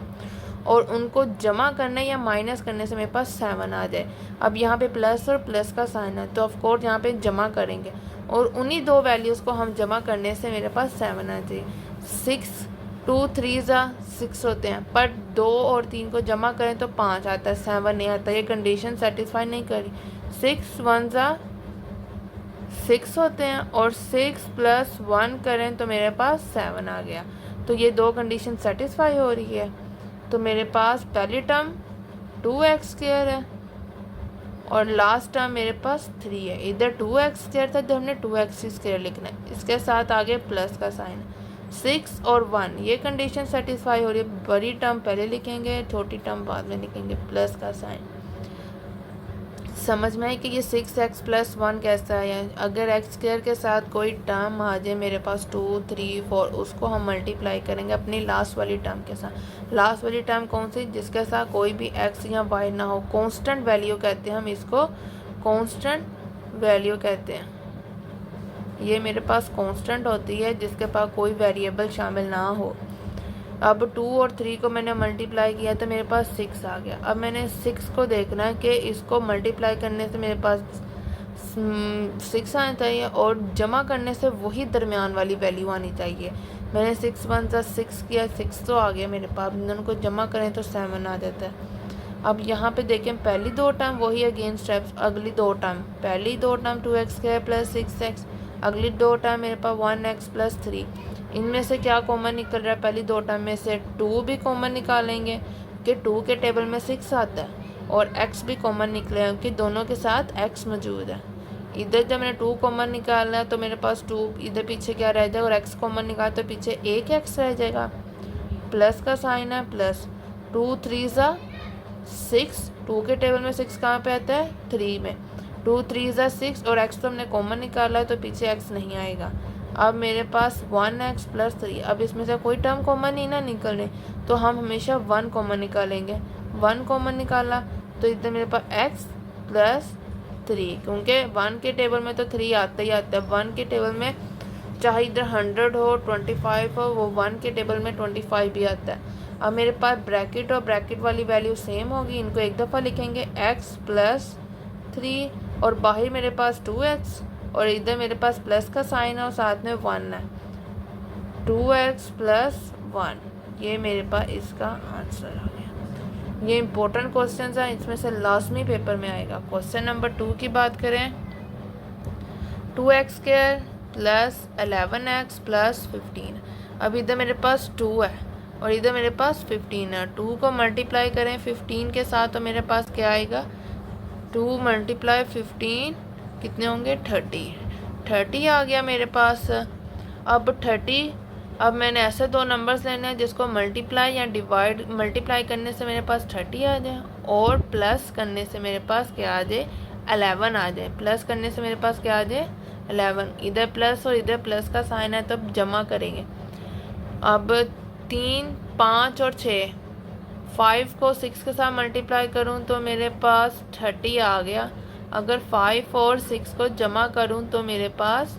Speaker 1: और उनको जमा करने या माइनस करने से मेरे पास 7 आ जाए। अब यहाँ पे प्लस और प्लस का साइन है, तो ऑफ कोर्स यहाँ पे जमा करेंगे और उन्हीं दो वैल्यूज़ को हम जमा करने से मेरे पास 7 आ जाए। 6 2 3 6 होते हैं, पर 2 और 3 को जमा करें तो 5 आता है, 7 नहीं आता। ये कंडीशन सेटिस्फाई नहीं करी। 6 1 6 होते हैं और 6 प्लस 1 करें तो मेरे पास 7 आ गया। तो ये दो कंडीशन सेटिस्फाई हो रही है। तो मेरे पास पहली टर्म 2x² है और लास्ट टर्म मेरे पास 3 है। इधर 2x² था, तो हमने 2x² लिखना है। इसके साथ आगे प्लस का साइन, 6 और 1, ये कंडीशन सेटिस्फाई हो रही है। बड़ी टर्म पहले लिखेंगे, छोटी टर्म बाद में लिखेंगे, प्लस का साइन। समझ में है कि ये 6x प्लस 1 कैसा है। अगर x² के साथ कोई टर्म आ जाए मेरे पास 2 3 4, उसको हम मल्टीप्लाई करेंगे अपनी लास्ट वाली टर्म के साथ। लास्ट वाली टर्म कौन सी, जिसके साथ कोई भी x या y ना हो, कांस्टेंट वैल्यू कहते हैं हम इसको, कांस्टेंट वैल्यू कहते हैं। ये मेरे पास कांस्टेंट होती है जिसके पास कोई वेरिएबल शामिल ना हो। अब 2 और 3 को मैंने मल्टीप्लाई किया तो मेरे पास 6 आ गया। अब मैंने 6 को देखना है कि इसको मल्टीप्लाई करने से मेरे पास 6 आना चाहिए और जमा करने से वही दरमियान वाली वैल्यू आनी चाहिए। मैंने 6 1 6 किया, 6 तो आ गया मेरे पास। दोनों को जमा करें तो 7 आ जाता है। अब यहाँ पे देखें, पहली दो टर्म वही अगेन स्टेप्स, अगली दो टर्म, पहली दो टर्म 2x² प्लस 6x, अगली दो टर्म मेरे पास 1x प्लस 3। इनमें से क्या कॉमन निकल रहा है, पहली दो टर्म में से 2 भी कॉमन निकालेंगे कि 2 के टेबल में 6 आता है, और x भी कॉमन निकले क्योंकि दोनों के साथ x मौजूद है। इधर जब मैंने 2 कॉमन निकालना है तो मेरे पास 2, इधर पीछे क्या रह जाएगा, और x कॉमन निकाल तो पीछे एक x रह जाएगा, प्लस का साइन है, प्लस 2 3 6, 2 के टेबल में 6 कहाँ पे आता है 3 में, 2 3 6, और x तो हमने कॉमन निकाला है तो पीछे x नहीं आएगा। अब मेरे पास 1x प्लस 3, अब इसमें से कोई टर्म कॉमन नहीं ना निकलने, तो हम हमेशा 1 कॉमन निकालेंगे। 1 कॉमन निकाला तो इधर मेरे पास x प्लस 3, क्योंकि 1 के टेबल में तो 3 आता ही आता है। 1 के टेबल में चाहे इधर 100 हो 25 हो, वो 1 के टेबल में 25 भी आता है। अब मेरे पास ब्रैकेट और ब्रैकेट वाली वैल्यू सेम होगी, इनको एक दफ़ा लिखेंगे x प्लस 3 और बाहर मेरे पास 2x और इधर मेरे पास प्लस का साइन है और साथ में 1 है, 2x प्लस 1, ये मेरे पास इसका आंसर आ गया। ये इंपॉर्टेंट क्वेश्चंस हैं, इसमें से लाजमी पेपर में आएगा। क्वेश्चन नंबर 2 की बात करें, 2x² प्लस 11x प्लस 15। अब इधर मेरे पास 2 है और इधर मेरे पास 15 है। 2 को मल्टीप्लाई करें 15 के साथ तो मेरे पास क्या आएगा, 2 मल्टीप्लाई 15 कितने होंगे, 30 आ गया मेरे पास। अब 30, अब मैंने ऐसे दो नंबर्स लेने हैं जिसको मल्टीप्लाई या डिवाइड, मल्टीप्लाई करने से मेरे पास 30 आ जाए और प्लस करने से मेरे पास क्या आ जाए, 11 आ जाए। प्लस करने से मेरे पास क्या आ जाए, 11। इधर प्लस और इधर प्लस का साइन है तो जमा करेंगे। अब 3, 5 और 6, 5 को 6 के साथ मल्टीप्लाई करूं तो मेरे पास 30 आ गया। अगर 5 और 6 को जमा करूं तो मेरे पास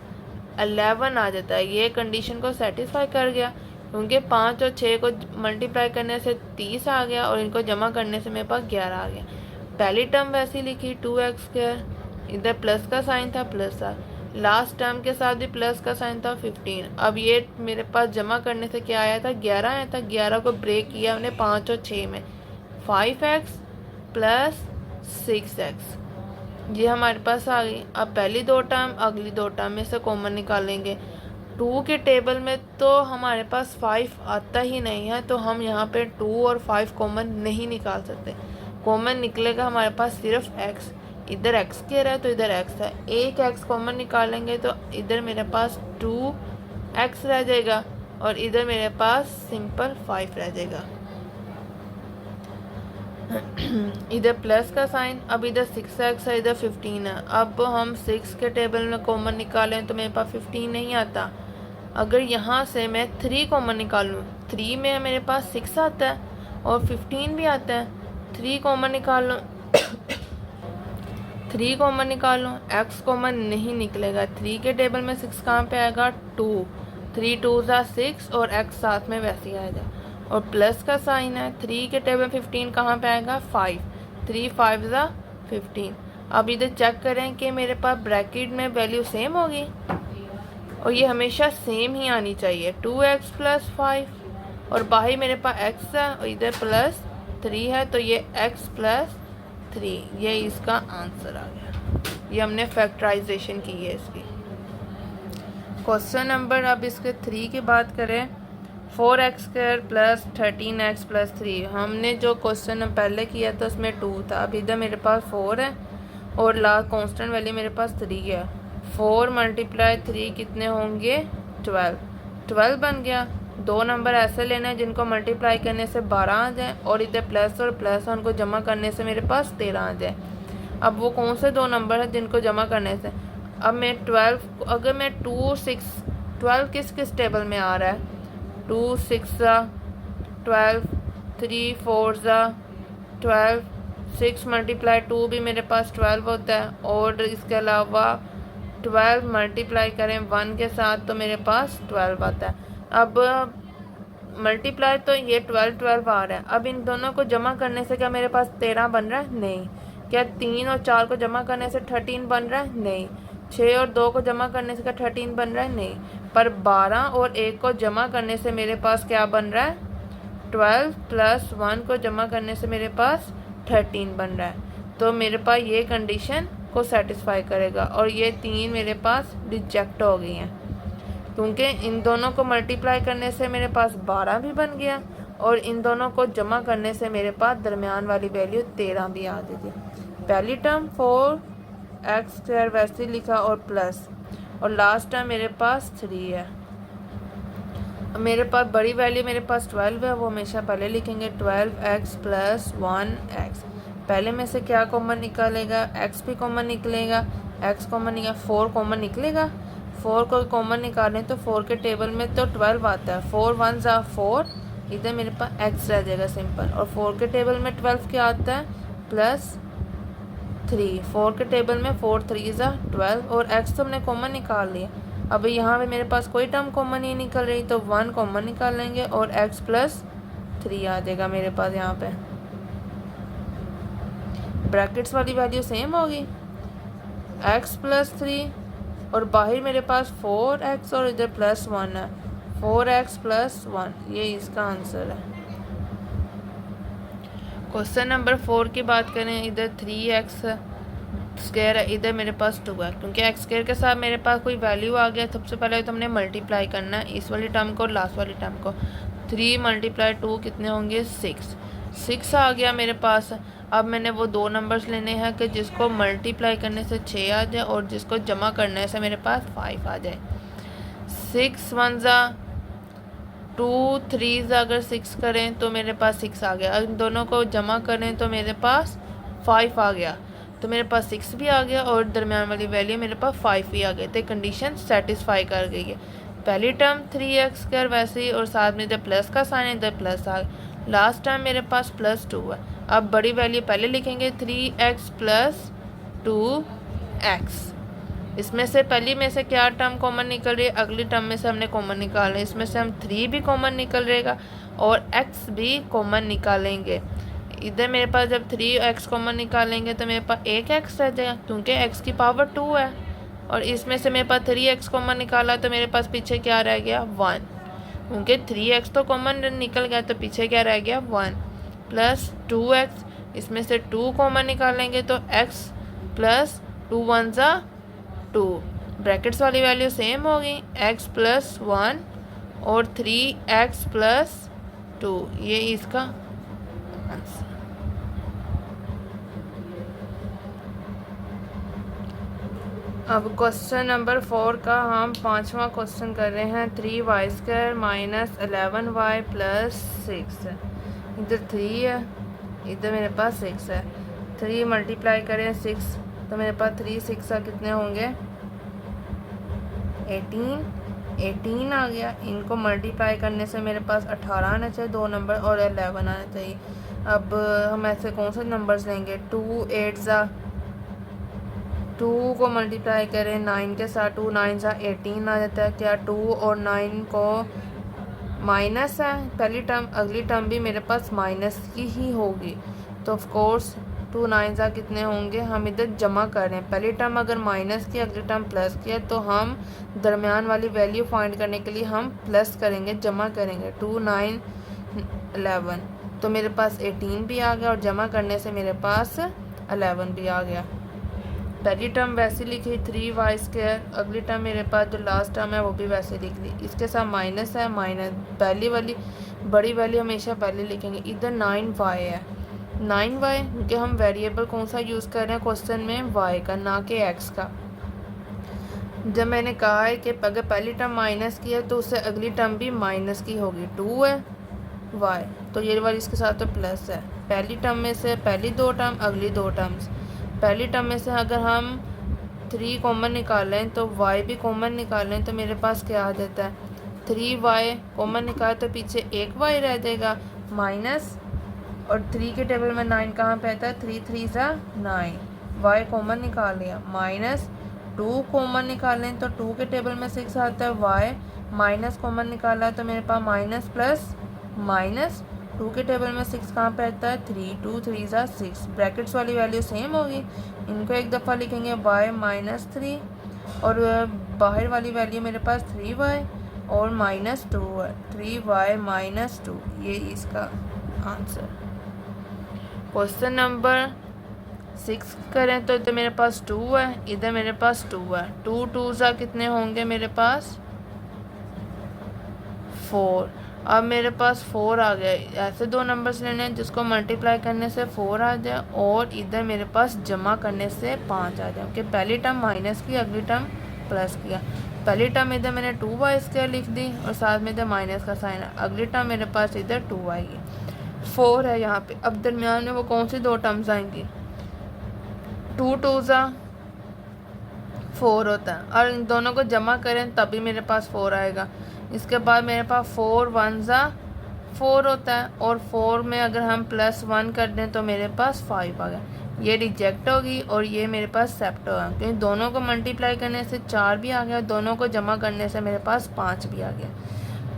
Speaker 1: 11 आ जाता है। ये कंडीशन को सेटिस्फाई कर गया क्योंकि 5 और 6 को मल्टीप्लाई करने से 30 आ गया और इनको जमा करने से मेरे पास 11 आ गया। पहली टर्म वैसी लिखी 2x², इधर प्लस का साइन था, प्लस था। लास्ट टर्म के साथ भी प्लस का साइन था, 15। अब ये मेरे पास जमा करने से क्या आया था, 11 आया था। 11 को ब्रेक किया हमने 5 और 6 में, 5x प्लस 6x, ये हमारे पास आ गई। अब पहली दो टर्म अगली दो टर्म में से कॉमन निकालेंगे। 2 के टेबल में तो हमारे पास 5 आता ही नहीं है, तो हम यहाँ पे 2 और 5 कॉमन नहीं निकाल सकते। कॉमन निकलेगा हमारे पास सिर्फ x। इधर x कह रहा है तो इधर x है, एक x कॉमन निकालेंगे तो इधर मेरे पास 2x रह जाएगा और इधर मेरे पास सिंपल 5 रह जाएगा। इधर प्लस का साइन, अब इधर 6x है, इधर 15 है। अब हम 6 के टेबल में कॉमन निकालें तो मेरे पास 15 नहीं आता। अगर यहाँ से मैं 3 कॉमन निकालूँ, 3 में मेरे पास 6 आता है और 15 भी आता है। 3 कॉमन निकाल लूँ 3 कॉमन निकाल लूँ, x कॉमन नहीं निकलेगा। 3 के टेबल में 6 कहाँ पे आएगा, 2, 3 2 6 और x साथ में वैसे ही आएगा। और प्लस का साइन है, 3 के टेबल 15 कहाँ पे आएगा, 5, 3 5 15। अब इधर चेक करें कि मेरे पास ब्रैकेट में वैल्यू सेम होगी और ये हमेशा सेम ही आनी चाहिए। 2x प्लस 5 और बाहर मेरे पास x है और इधर प्लस 3 है तो ये x प्लस 3, ये इसका आंसर आ गया। ये हमने फैक्टराइजेशन की है इसकी। क्वेश्चन नंबर, अब इसके 3 की बात करें, 4x² प्लस 13x प्लस 3। हमने जो क्वेश्चन पहले किया था उसमें 2 था, अब इधर मेरे पास 4 है और लास्ट कांस्टेंट वैल्यू मेरे पास 3 है। 4 मल्टीप्लाई 3 कितने होंगे, 12 बन गया। दो नंबर ऐसे लेना है जिनको मल्टीप्लाई करने से 12 आ जाए और इधर प्लस और प्लस है उनको जमा करने से मेरे पास 13 आ जाए। अब वो कौन से दो नंबर है जिनको जमा करने से, अब मैं 12, अगर मैं 2 6, 12 किस किस टेबल में आ रहा है, 2 6 12, 3 4 12, 6 मल्टीप्लाई 2 भी मेरे पास 12 होता है और इसके अलावा 12 मल्टीप्लाई करें 1 के साथ तो मेरे पास 12 आता है। अब मल्टीप्लाई तो ये 12 आ रहा है। अब इन दोनों को जमा करने से क्या मेरे पास 13 बन रहा है, नहीं। क्या 3 और 4 को जमा करने से 13 बन रहा है, नहीं। 6 और 2 को जमा करने से क्या 13 बन रहा है, नहीं। पर 12 और 1 को जमा करने से मेरे पास क्या बन रहा है, 12 प्लस 1 को जमा करने से मेरे पास 13 बन रहा है। तो मेरे पास ये कंडीशन को सेटिस्फाई करेगा और ये 3 मेरे पास रिजेक्ट हो गई हैं क्योंकि इन दोनों को मल्टीप्लाई करने से मेरे पास 12 भी बन गया और इन दोनों को जमा करने से मेरे पास दरमियान वाली वैल्यू 13 भी आ गई थी। पहली टर्म 4x² वैसे लिखा और प्लस, और लास्ट टर्म मेरे पास 3 है। मेरे पास बड़ी वैल्यू मेरे पास 12 है, वो हमेशा पहले लिखेंगे, 12x प्लस 1x। पहले में से क्या कॉमन निकालेगा, x भी कॉमन निकलेगा, x कॉमन निकलेगा, 4 कॉमन निकलेगा। 4 को कॉमन निकालें तो 4 के टेबल में तो 12 आता है, 4 1 4, इधर मेरे पास x रह जाएगा सिंपल। और 4 के टेबल में 12 क्या आता है, प्लस 3। 4 के टेबल में 4 3 12 और x तो हमने कॉमन निकाल लिया। अब यहाँ पे मेरे पास कोई टर्म कॉमन नहीं निकल रही तो 1 कॉमन निकाल लेंगे और x प्लस 3 आ जाएगा मेरे पास। यहाँ पे ब्रैकेट्स वाली वैल्यू सेम होगी, x प्लस 3 और बाहर मेरे पास 4x और इधर प्लस 1 है, 4x प्लस 1, ये इसका आंसर है। क्वेश्चन नंबर 4 की बात करें, इधर 3x स्क्वायर है, इधर मेरे पास 2 है। क्योंकि एक्स स्क्वायर के साथ मेरे पास कोई वैल्यू आ गया, सबसे पहले तो हमने मल्टीप्लाई करना है इस वाली टर्म को और लास्ट वाली टर्म को। 3 × 2 कितने होंगे? 6 आ गया मेरे पास। अब मैंने वो दो नंबर्स लेने हैं कि जिसको मल्टीप्लाई करने से 6 आ जाए और जिसको जमा करने से मेरे पास 5 आ जाए। 6 1 2 3 अगर 6 करें तो मेरे पास 6 आ गया। इन दोनों को जमा करें तो मेरे पास 5 आ गया। तो मेरे पास 6 भी आ गया और दरमियान वाली वैल्यू मेरे पास 5 भी आ गई। तो कंडीशन सेटिस्फाई कर गई है। पहली टर्म 3x² वैसे ही और साथ में इधर प्लस का साइन, इधर प्लस आ गया। लास्ट टर्म मेरे पास +2 है। अब बड़ी वैल्यू पहले लिखेंगे 3x + 2x। इसमें से पहली में से क्या टर्म कॉमन निकल रही है? अगली टर्म में से हमने कॉमन निकालना है। इसमें से हम 3 भी कॉमन निकल रहेगा और x भी कॉमन निकालेंगे। इधर मेरे पास जब 3x कॉमन निकालेंगे तो मेरे पास एक x रह जाएगा क्योंकि x की पावर 2 है। और इसमें से मेरे पास 3x कॉमन निकाला तो मेरे पास पीछे क्या रह गया? 1। क्योंकि 3x तो कॉमन निकल गया तो पीछे क्या रह गया? 1 + 2x। इसमें से 2 कॉमन निकालेंगे तो x + 2 1 2। ब्रैकेट्स वाली वैल्यू सेम होगी, x + 1 और 3x + 2। ये इसका आंसर। अब क्वेश्चन नंबर 4 का हम 5वां क्वेश्चन कर रहे हैं। 3y² - 11y + 6। इधर 3 है, इधर मेरे पास 6 है। 3 मल्टीप्लाई करें 6 तो मेरे पास 3 6 कितने होंगे? 18 आ गया। इनको मल्टीप्लाई करने से मेरे पास 18 आना चाहिए, 2 नंबर, और 11 आना चाहिए। अब हम ऐसे कौन से नंबर्स लेंगे? 2 8 2 को मल्टीप्लाई करें 9 के साथ, 2 9 18 आ जाता है। क्या 2 और 9 को माइनस है? पहली टर्म, अगली टर्म भी मेरे पास माइनस की ही होगी। तो ऑफ कोर्स 2 9 कितने होंगे? हम इधर जमा कर रहे हैं। पहली टर्म अगर माइनस की, अगली टर्म प्लस की है तो हम दरमियान वाली वैल्यू फाइंड करने के लिए हम प्लस करेंगे, जमा करेंगे। 2 9 11 तो मेरे पास 18 भी आ गया और जमा करने से मेरे पास 11 भी आ गया। पहली टर्म वैसे लिखी 3y², अगली टर्म मेरे पास जो लास्ट टर्म है वो भी वैसे लिख ली। इसके साथ माइनस है, माइनस पहली वाली बड़ी वैल्यू हमेशा पहले लिखेंगे। इधर 9y है, 9y क्योंकि हम वेरिएबल कौन सा यूज़ कर रहे हैं क्वेश्चन में? y का, ना कि x का। जब मैंने कहा है कि अगर पहली टर्म माइनस की है तो उससे अगली टर्म भी माइनस की होगी। 2 है y तो ये वाली इसके साथ तो प्लस है। पहली टर्म में से पहली 2 टर्म, अगली 2 टर्म्स। पहली टर्म में से अगर हम 3 कॉमन निकालें तो y भी कॉमन निकालें तो मेरे पास क्या आ जाता है? 3y कॉमन निकाले तो पीछे एक y रह जाएगा माइनस, और 3 के टेबल में 9 कहाँ पे आता है? 3 3 9, y कॉमन निकाल लिया। माइनस 2 कॉमन निकालें तो 2 के टेबल में 6 आता है, y माइनस कॉमन निकाला तो मेरे पास माइनस प्लस माइनस, 2 के टेबल में 6 कहाँ पे आता है? 3 2 3 6। ब्रैकेट्स वाली वैल्यू सेम होगी, इनको एक दफ़ा लिखेंगे y - 3 और बाहर वाली वैल्यू मेरे पास 3y और -2 है। 3y - 2 ये इसका आंसर। क्वेश्चन नंबर 6 करें तो इधर मेरे पास 2 है, इधर मेरे पास 2 है। 2 2 कितने होंगे मेरे पास? 4। अब मेरे पास 4 आ गया। ऐसे दो नंबर्स लेने हैं जिसको मल्टीप्लाई करने से 4 आ जाए और इधर मेरे पास जमा करने से 5 आ जाए। कि पहली टर्म माइनस की, अगली टर्म प्लस किया। पहली टर्म इधर मैंने 2y² लिख दी और साथ में इधर माइनस का साइन है। अगली टर्म मेरे पास इधर 2 आएगी। 4 है यहाँ पे। अब दरमियान में वो कौन सी दो टर्म्स आएंगी? 2 2 4 होता है और इन दोनों को जमा करें तभी मेरे पास 4 आएगा। इसके बाद मेरे पास 4 1 4 होता है और 4 में अगर हम +1 कर दें तो मेरे पास 5 आ गया। ये रिजेक्ट होगी और ये मेरे पास एक्सेप्ट होगा क्योंकि दोनों को मल्टीप्लाई करने से 4 भी आ गया, दोनों को जमा करने से मेरे पास 5 भी आ गया।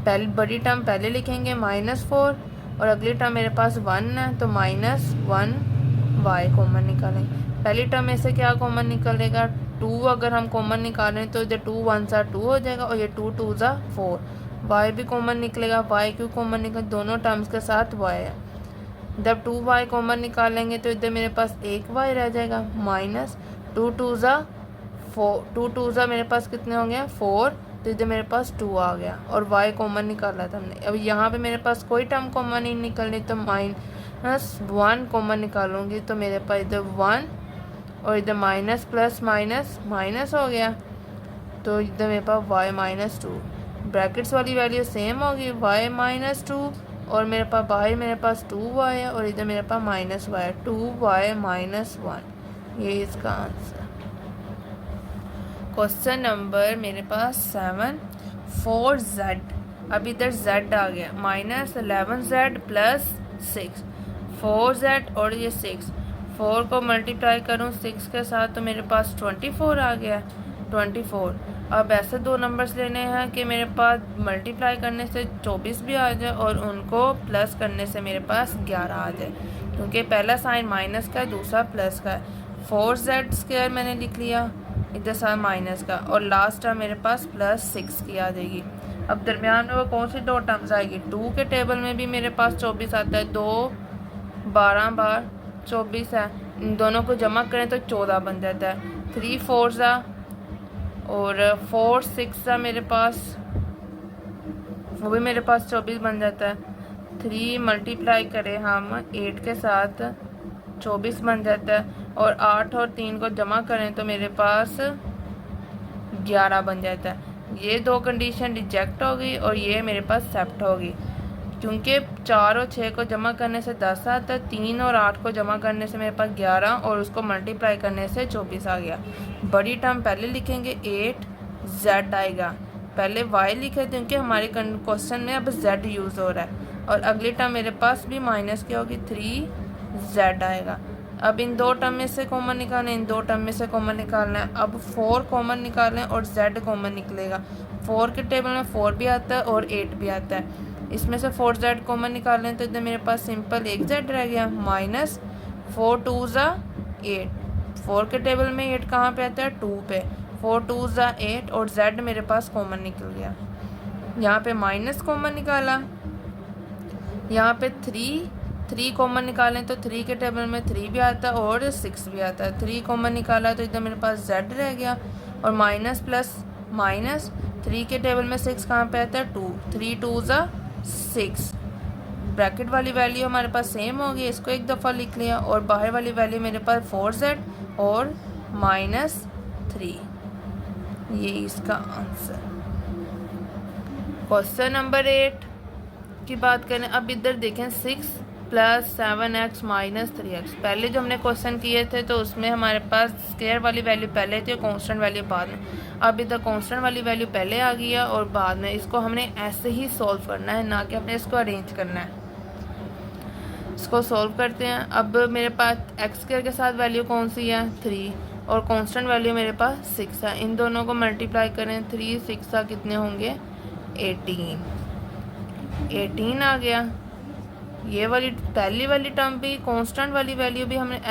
Speaker 1: पहली बड़ी टर्म पहले लिखेंगे -4 और अगली टर्म मेरे पास 1 है तो -1y कॉमन निकालेंगे। पहली टर्म में से क्या कॉमन निकलेगा? 2 अगर हम कॉमन निकालें तो इधर 2 1 2 हो जाएगा और ये 2 2 4। y भी कॉमन निकलेगा। y क्यों कॉमन निकले? दोनों टर्म्स के साथ y है। जब 2y कॉमन निकालेंगे तो इधर मेरे पास एक y रह जाएगा, माइनस 2 2 ज़ा 4, 2 2 ज़ा मेरे पास कितने हो गया 4, तो इधर मेरे पास 2 आ गया और y कॉमन निकाला था हमने। अब यहाँ पे मेरे पास कोई टर्म कॉमन नहीं निकलनी, तो माइनस 1 कॉमन निकालूंगी तो मेरे पास इधर 1 और इधर माइनस प्लस माइनस माइनस हो गया, तो इधर मेरे पास y माइनस 2, ब्रैकेट्स वाली वैल्यू सेम होगी y माइनस 2 और मेरे पास बाहर मेरे पास 2y है और इधर मेरे पास माइनस y है, 2y माइनस 1, ये इसका आंसर। क्वेश्चन नंबर मेरे पास 7, 4z, अब इधर z आ गया, माइनस 11z प्लस 6, 4z और ये 6, 4 को मल्टीप्लाई करूँ 6 के साथ तो मेरे पास 24 आ गया, 24। अब ऐसे दो नंबर्स लेने हैं कि मेरे पास मल्टीप्लाई करने से 24 भी आ जाए और उनको प्लस करने से मेरे पास 11 आ जाए, क्योंकि पहला साइन माइनस का है, दूसरा प्लस का है। 4z² मैंने लिख लिया, इधर साइन माइनस का, और लास्ट टर्म मेरे पास प्लस 6 की आ जाएगी। अब दरमियान में वो कौन सी दो टर्म्स आएगी, 2 के टेबल में भी मेरे पास 24 आता है, 2 12 बार 24 है, इन दोनों को जमा करें तो 14 बन जाता है, 3 4 ज़ा और 4 6 ज़ा मेरे पास, वो भी मेरे पास 24 बन जाता है। 3 मल्टीप्लाई करें हम 8 के साथ 24 बन जाता है, और 8 और 3 को जमा करें तो मेरे पास 11 बन जाता है। ये दो कंडीशन रिजेक्ट होगी और ये मेरे पास एक्सेप्ट होगी, क्योंकि 4 और 6 को जमा करने से 10 आता है, 3 और 8 को जमा करने से मेरे पास 11 और उसको मल्टीप्लाई करने से 24 आ गया। बड़ी टर्म पहले लिखेंगे, 8z आएगा, पहले y लिखे क्योंकि हमारे क्वेश्चन में अब z यूज़ हो रहा है, और अगली टर्म मेरे पास भी माइनस की होगी, 3z आएगा। अब इन दो टर्म में से कॉमन निकालना है, इन दो टर्म में से कॉमन निकालना है। अब 4 कॉमन निकालें और z कॉमन निकलेगा, 4 के टेबल में 4 भी आता है और 8 भी आता है, इसमें से 4z कॉमन निकालें तो इधर मेरे पास सिंपल एक z रह गया, माइनस 4 2 ज़ा 8, 4 के टेबल में 8 कहाँ पे आता है 2 पे, 4 2 ज़ा 8 और z मेरे पास कॉमन निकल गया। यहाँ पे माइनस कॉमन निकाला, यहाँ पे 3 कॉमन निकालें तो 3 के टेबल में 3 भी आता है और 6 भी आता है, 3 कॉमन निकाला तो इधर मेरे पास z रह गया, और माइनस प्लस माइनस 3 के टेबल में 6 कहाँ पे आता है 2, 3 2 ज़ा 6, ब्रैकेट वाली वैल्यू हमारे पास सेम होगी, इसको एक दफ़ा लिख लिया, और बाहर वाली वैल्यू मेरे पास 4z और माइनस 3, ये इसका आंसर। क्वेश्चन नंबर 8 की बात करें, अब इधर देखें 6 प्लस 7x माइनस 3x, पहले जो हमने क्वेश्चन किए थे तो उसमें हमारे पास स्क्वायर वाली वैल्यू पहले थी और कांस्टेंट वैल्यू बाद में, अब इधर कांस्टेंट वाली वैल्यू पहले आ गई है और बाद में, इसको हमने ऐसे ही सॉल्व करना है, ना कि हमने इसको अरेंज करना है। इसको सॉल्व करते हैं। अब मेरे पास x² के साथ वैल्यू कौन सी है 3 और कांस्टेंट वैल्यू मेरे पास 6 है, इन दोनों को मल्टीप्लाई करें 3 6 कितने होंगे 18 आ गया। ये वाली पहली वाली टर्म भी कांस्टेंट वाली वैल्यू भी हमने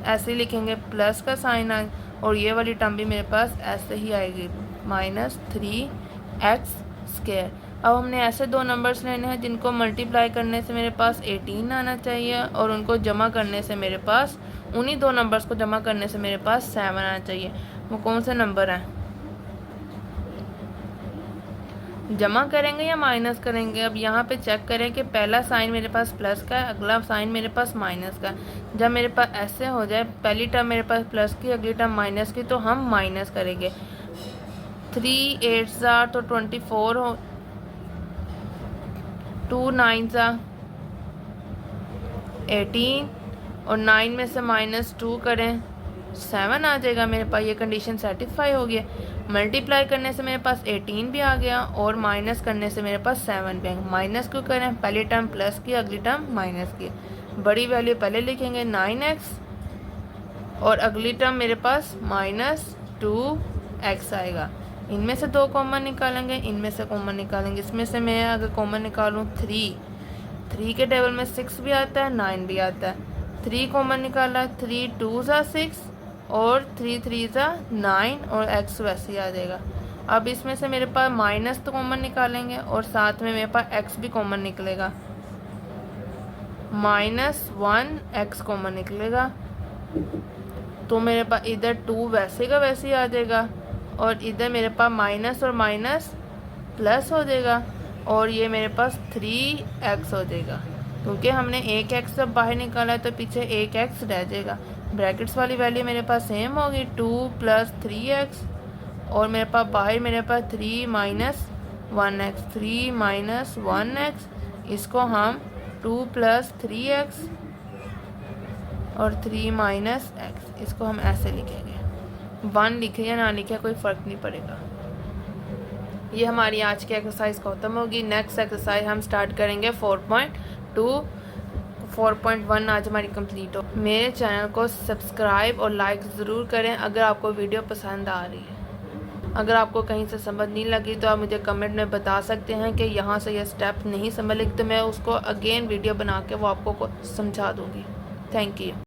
Speaker 1: ऐसे लिखेंगे, प्लस का साइन आ, और ये वाली टर्म भी मेरे पास ऐसे ही आएगी, माइनस 3x²। अब हमने ऐसे दो नंबर्स लेने हैं जिनको मल्टीप्लाई करने से मेरे पास 18 आना चाहिए और उनको जमा करने से मेरे पास, उन्हीं दो नंबर्स को जमा करने से मेरे पास 7 आना चाहिए। वो कौन से नंबर हैं, जमा करेंगे या माइनस करेंगे। अब यहाँ पे चेक करें कि पहला साइन मेरे पास प्लस का है, अगला साइन मेरे पास माइनस का। जब मेरे पास ऐसे हो जाए, पहली टर्म मेरे पास प्लस की, अगली टर्म माइनस की, तो हम माइनस करेंगे। 3 8 ज़ा तो 24 हो, 2 9 ज़ा 18 और 9 में से -2 करें 7 आ जाएगा मेरे पास। ये कंडीशन सेटिस्फाई हो गई। मल्टीप्लाई करने से मेरे पास 18 भी आ गया और माइनस करने से मेरे पास 7 भी आएगा। माइनस क्यों करें, पहली टर्म प्लस की, अगली टर्म माइनस की। बड़ी वैल्यू पहले लिखेंगे 9x और अगली टर्म मेरे पास -2x आएगा। इनमें से दो कॉमन निकालेंगे, इनमें से कॉमन निकालेंगे। इसमें से मैं अगर कॉमन निकालूँ 3 के टेबल में 6 भी आता है, 9 भी आता है। 3 कॉमन निकाला, 3 2 ज़ा 6 और 3 3 ज़ा 9 और x वैसे ही आ जाएगा। अब इसमें से मेरे पास माइनस तो कॉमन निकालेंगे और साथ में मेरे पास x भी कॉमन निकलेगा। -1x कॉमन निकलेगा, तो मेरे पास इधर 2 वैसे का वैसे ही आ जाएगा और इधर मेरे पास माइनस और माइनस प्लस हो जाएगा और ये मेरे पास 3x हो जाएगा, क्योंकि हमने एक x जब बाहर निकाला है तो पीछे एक x रह जाएगा। ब्रैकेट्स वाली वैल्यू मेरे पास सेम होगी 2 + 3x और मेरे पास बाहर मेरे पास 3 - 1x, 3 - 1x, इसको हम 2 + 3x और 3 - x, इसको हम ऐसे लिखेंगे। 1 लिखे या ना लिखे कोई फ़र्क नहीं पड़ेगा। ये हमारी आज की एक्सरसाइज खत्म होगी। नेक्स्ट एक्सरसाइज हम स्टार्ट करेंगे 4.2 4.1 आज हमारी कंप्लीट हो। मेरे चैनल को सब्सक्राइब और लाइक ज़रूर करें अगर आपको वीडियो पसंद आ रही है। अगर आपको कहीं से समझ नहीं लगी तो आप मुझे कमेंट में बता सकते हैं कि यहाँ से ये स्टेप नहीं समझ लगी, तो मैं उसको अगेन वीडियो बना के वो आपको समझा दूँगी। Thank you.